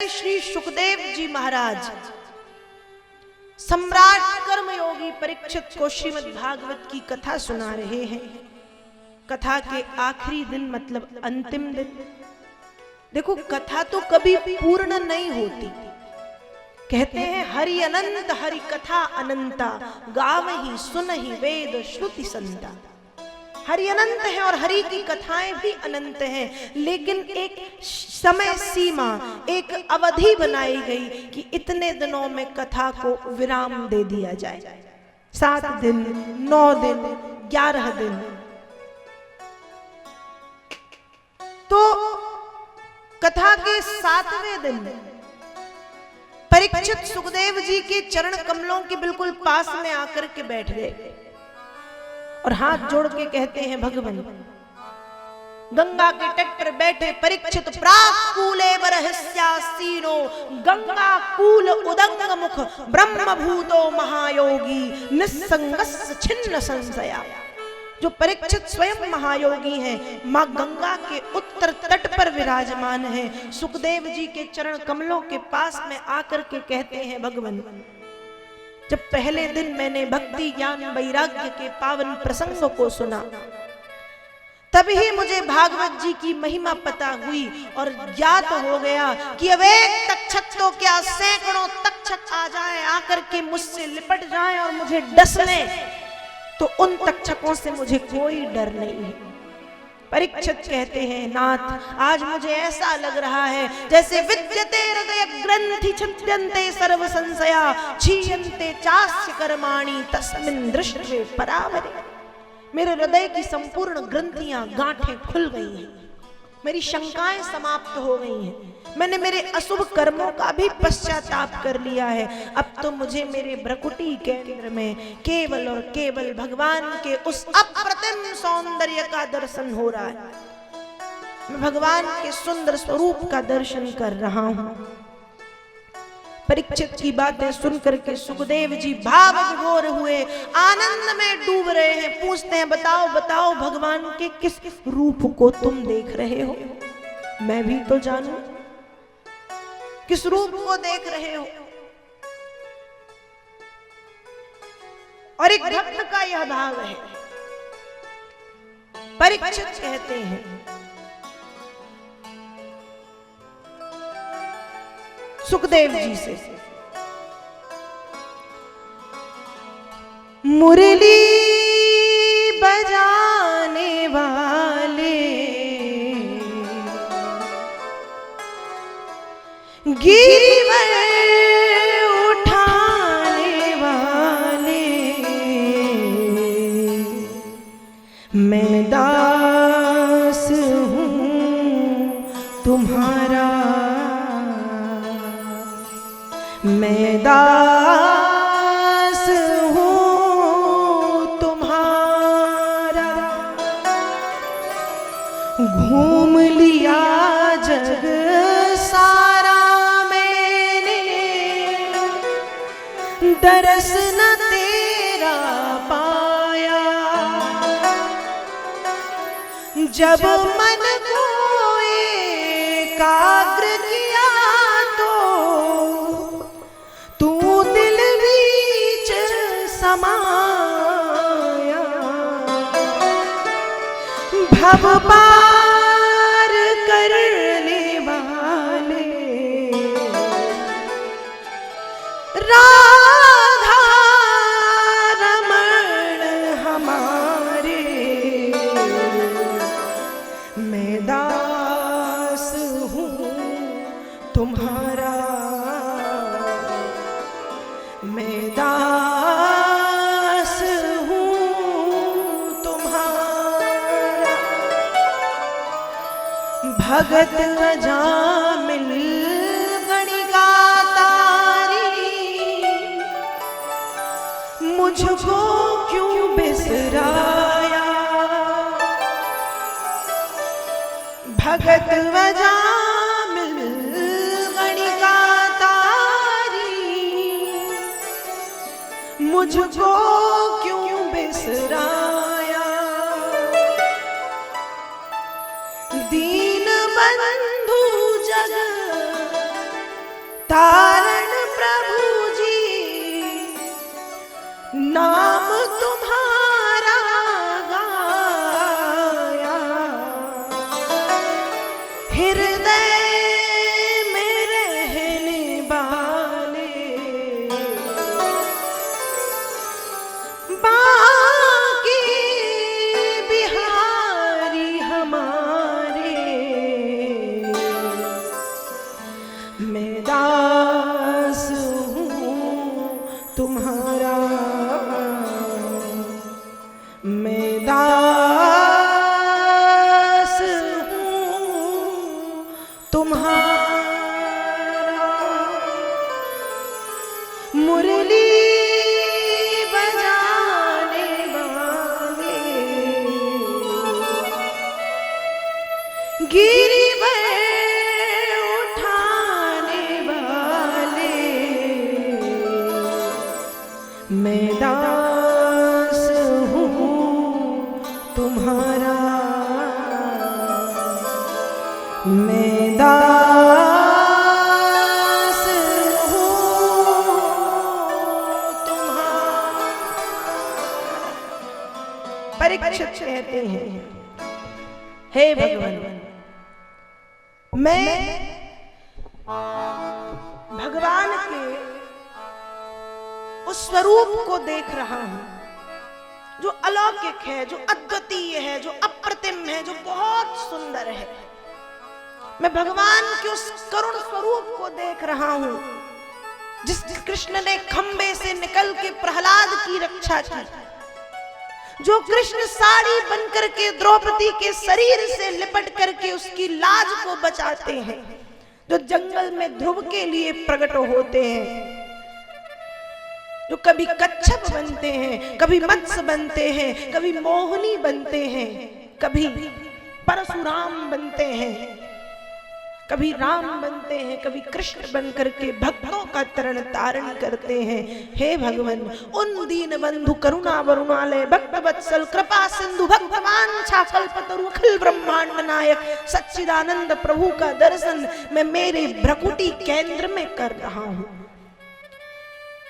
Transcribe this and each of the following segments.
श्री सुखदेव जी महाराज सम्राट कर्मयोगी परीक्षित को श्रीमद् भागवत की कथा सुना रहे हैं। कथा के आखिरी दिन मतलब अंतिम दिन। देखो, कथा तो कभी पूर्ण नहीं होती। कहते हैं हरि अनंत हरि कथा अनंता, गावहि सुनहि वेद श्रुति संता। हरि अनंत है और हरि की कथाएं भी अनंत हैं, लेकिन एक समय सीमा, एक अवधि बनाई गई कि इतने दिनों में कथा को विराम दे दिया जाए। 7 दिन, 9 दिन, 11 दिन। तो कथा के 7वें दिन परीक्षित सुखदेव जी के चरण कमलों के बिल्कुल पास में आकर के बैठ गए और हाथ जोड़ के कहते हैं, भगवान, गंगा के तट पर बैठे परीक्षित प्राकूले बरहस्यासीनो गंगा कूल उदंग मुख ब्रह्म भूतो महायोगी निस्संगस्य छिन्न संशया। जो परीक्षित स्वयं महायोगी हैं, मां गंगा के उत्तर तट पर विराजमान हैं, सुखदेव जी के चरण कमलों के पास में आकर के कहते हैं, भगवान, जब पहले दिन मैंने भक्ति ज्ञान वैराग्य के पावन प्रसंग को सुना, तभी मुझे भागवत जी की महिमा पता हुई और ज्ञात हो गया कि अब एक तक्षक तो क्या सैकड़ों तक्षक आ जाए, आकर के मुझसे लिपट जाएं और मुझे डस लें, तो उन तक्षकों से मुझे कोई डर नहीं है। परीक्षित कहते हैं, नाथ, आज मुझे ऐसा लग रहा है जैसे विद्यते हृदय ग्रंथि छिद्यन्ते सर्व संशया क्षीयन्ते चास्य कर्माणि तस्मिन् दृष्टे परावरे। मेरे हृदय की संपूर्ण ग्रंथियां, गांठें खुल गई हैं, मेरी शंकाएं समाप्त हो गई हैं, मैंने मेरे अशुभ कर्मों का भी पश्चाताप कर लिया है। अब तो मुझे मेरे भ्रकुटी केंद्र में केवल और केवल भगवान के उस अप्रतिम सौंदर्य का दर्शन हो रहा है। मैं भगवान के सुंदर स्वरूप का दर्शन कर रहा हूं। परीक्षित की बातें सुनकर के सुखदेव जी भाव विभोर हुए, आनंद में डूब रहे हैं। पूछते हैं, बताओ बताओ, भगवान के किस रूप को तुम देख रहे हो? मैं भी तो जानूं, किस रूप को देख रहे हो? और एक भक्त का यह भाव है। परीक्षित कहते हैं, सुखदेव जी से, मुरली बजाने वाले गिरिवर उठाने वाले, मैं दास हूँ तुम्हारा, मैं दास हूँ तुम्हारा। घूम लिया जग सारा मैंने, दरस न तेरा पाया। जब मन को एकाग्र किया तो तू दिल बीच समाया। भव पार करने वाले राधा रमण हमारे, मैं दास हूँ तुम्हारा, मैं दास हूँ तुम्हारा। भगत अजामिल गणिका तारी, मुझको क्यों बिसराया? भगत अजामिल गणिका तारी, मुझको क्यों बिसराया? दीन बंधु जग तारण प्रभु जी नाम तुम्हारा गाया, हृदय में रहने वाले बाकी बिहारी हमारे, मैं दास हूँ तुम्हारा, मैं दास हूँ तुम्हारा। मुरली बजाने वाले, गिरिवर उठाने वाले, मैं दास हूँ तुम्हारा, मैं दास हूँ तुम्हारा। परीक्षित कहते हैं, हे भगवान, मैं भगवान के उस स्वरूप को देख रहा हूं जो अलौकिक है, जो अद्वितीय है, जो अप्रतिम है, जो बहुत सुंदर है। मैं भगवान के उस करुण स्वरूप को देख रहा हूं जिस कृष्ण ने खंबे से निकल के प्रहलाद की रक्षा की, जो कृष्ण साड़ी बनकर के द्रौपदी के शरीर से लिपट करके उसकी लाज को बचाते हैं, जो जंगल में ध्रुव के लिए प्रकट होते हैं, जो कभी कच्छप बनते हैं, कभी मत्स्य बनते हैं, कभी मोहिनी बनते हैं, कभी परशुराम बनते हैं, कभी राम बनते हैं, कभी कृष्ण बनकर के भक्तों का तरण तारण करते हैं। हे भगवान, उन दीन बंधु करुणा वरुणालय भक्त वत्सल कृपा सिंधु भक्तवान कल्पतरु अखिल ब्रह्मांड नायक सच्चिदानंद प्रभु का दर्शन मैं मेरे भ्रकुटी केंद्र में कर रहा हूं।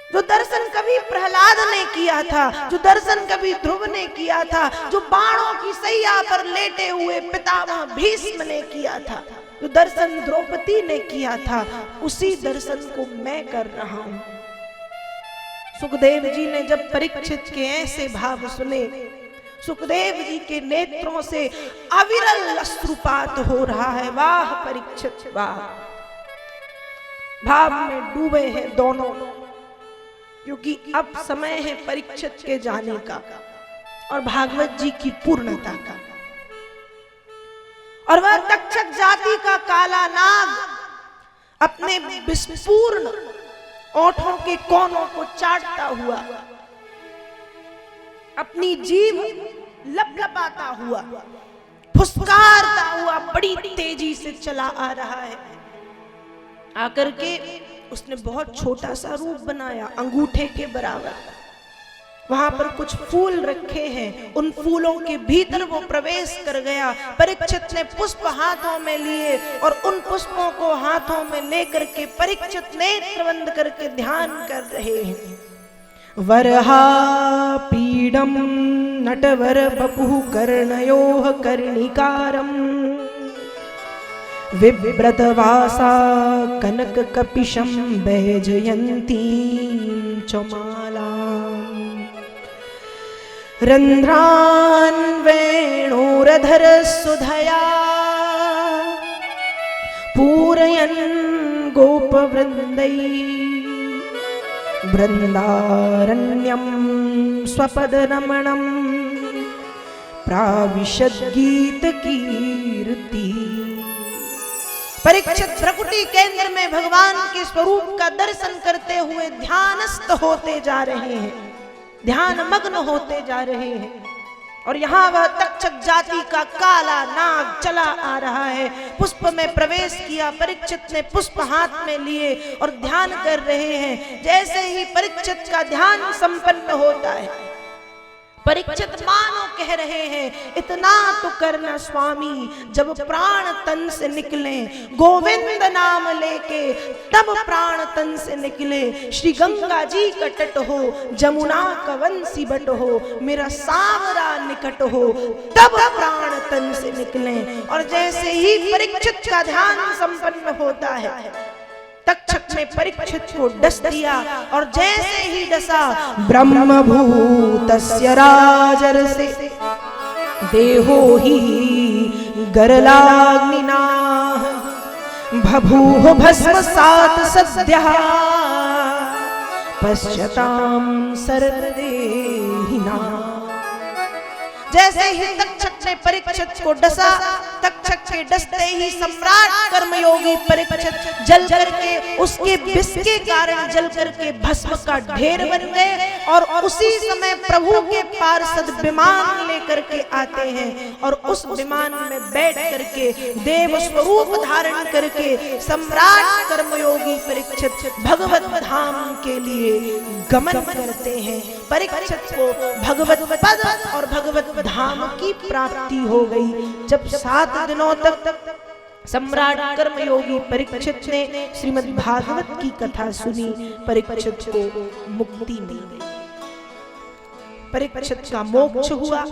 जो दर्शन कभी प्रहलाद ने किया था, जो दर्शन कभी ध्रुव ने किया था, जो बाणों की सैया पर लेटे हुए पितामह भीष्म ने किया था, जो दर्शन द्रौपदी ने किया था, उसी दर्शन को मैं कर रहा हूं। सुखदेव जी ने जब परीक्षित के ऐसे भाव सुने, सुखदेव जी के नेत्रों से अविरल अश्रुपात हो रहा है। वाह परीक्षित वाह, भाव में डूबे हैं दोनों, क्योंकि अब समय है परीक्षित के जाने का और भागवत जी की पूर्णता का। और वह तक्षक जाति का काला नाग अपने विस्फूर्ण ओठों के कोनों को चाटता हुआ, अपनी जीभ लपलपाता हुआ, फुसकारता हुआ बड़ी तेजी से चला आ रहा है। आकर के उसने बहुत छोटा सा रूप बनाया, अंगूठे के बराबर। वहां पर कुछ फूल रखे हैं, उन फूलों के भीतर वो प्रवेश कर गया। परीक्षित ने पुष्प हाथों में लिए और उन पुष्पों को हाथों में लेकर के परीक्षित नेत्र बंद करके ध्यान कर रहे हैं। वरहा पीडम नटवर बपुः कर्णयोः कर्णिकारम विव्रतवासा कनक कपिशं वैजयन्तीं च मालाम् रन्ध्रान् वेणोरधर सुधया पूरयन् गोपवृन्दै वृन्दारण्यं स्वपदरमणं प्राविशद्गीतकीर्ति। परीक्षित भ्रकुटी केंद्र में भगवान के स्वरूप का दर्शन करते हुए ध्यानस्थ होते जा रहे हैं, ध्यान मग्न होते जा रहे हैं। और यहाँ वह तक्षक जाति का काला नाग चला आ रहा है। पुष्प में प्रवेश किया, परीक्षित ने पुष्प हाथ में लिए और ध्यान कर रहे हैं। जैसे ही परीक्षित का ध्यान संपन्न होता है, परीक्षित मानो कह रहे हैं, इतना तो करना स्वामी, जब प्राण तन से निकले, गोविंद नाम लेके तब प्राण तन से निकले। श्री गंगा जी का तट हो, जमुना का वंशी बट हो, मेरा सांवरा निकट हो, तब प्राण तन से निकले। और जैसे ही परीक्षित का ध्यान संपन्न होता है, तक्षक ने परीक्षित को डस दिया, और जैसे ही डसा, ब्रह्मभूतस्य राजर्षे देहो हि गरलाग्निना बभूव भस्मसात् सद्यः पश्यतां सर्वदेहिना। जैसे ही तक्षक ने परीक्षित को डसा, तक्षक के डसते ही सम्राट कर्मयोगी परीक्षित जल करके, उसके विष के कारण जल करके भस्म का ढेर बन गए। और उसी समय प्रभु के पार्षद विमान लेकर के आते हैं, और उस विमान में बैठ करके देव स्वरूप धारण करके सम्राट कर्मयोगी परीक्षित भगवत धाम के लिए गमन करते हैं। परीक्षित को भगवत पद और भगवत धाम की प्राप्ति हो गई। जब 7 दिनों तक सम्राट कर्मयोगी परीक्षित ने श्रीमद् भागवत की कथा सुनी, परीक्षित को मुक्ति मिल गई, परीक्षित का मोक्ष हुआ।